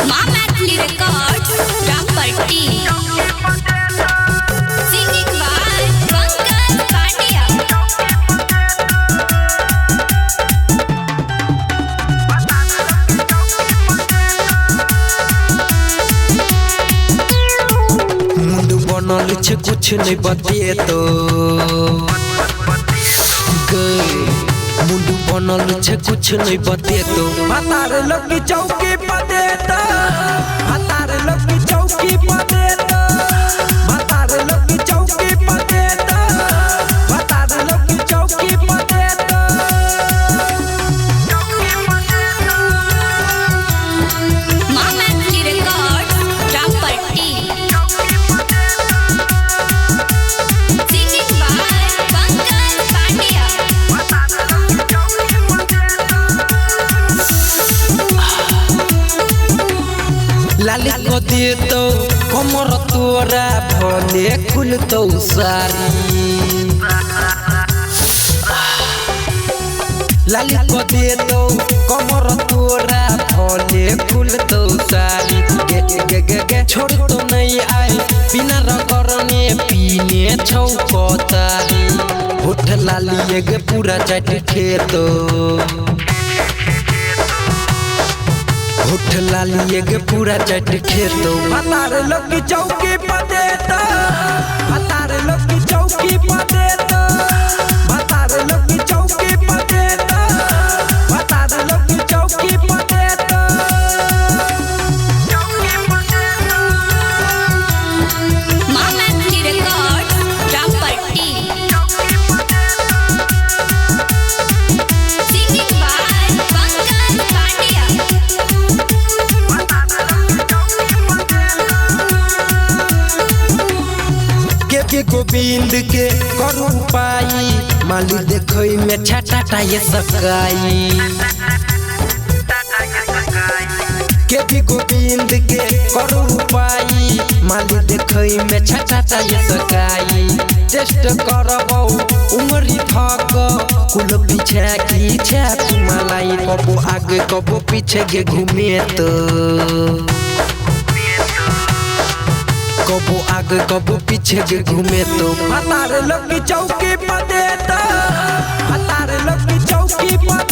माँ Maithili Records Rampatti singing by Pankaj Pandya. मुंड बनल छे कुछ नहीं बतिए तो मुंड बनल छे कुछ नहीं बतिए तो हतार लगी चौकी पदे तो हतार लगी चौकी पदे तो हतार लगी चौकी पदे तो हतार लगी चौकी पदे तो Maa Maithili Records Rampatti singing by Pankaj Pandya. लाली को दे तो कमर तोरा भले खुल तो सारी लाली को दे तो कमर तोरा भले खुल तो सारी गे गे गे गे छोड़ तो नहीं आए बिना रगड़ने पीने छौको तारी होठ लाली एक पूरा चट खेतो होठ लाली एक पूरा चट खेतो हतार लगी चौकी पदे तो हतार लगी चौकी पदे तो हतार लगी चौकी पदे तो हतार लगी चौकी पदे तो Maa Maithili Records Rampatti singing by Pankaj Pandya. के गोविंद के करू पाई माली देखई में छाटा ये सकाई के भी गोविंद के करू पाई माली देखई में छाटा ये सकाई टेस्ट करबो उमरी थक कुल पीछे की छे मलाई कबो आगे कबो पीछे गे घूमे तो कबो आगे कबो पीछे के घूमे तो हतार लगी चौकी पदे तो हतार लगी चौकी पदे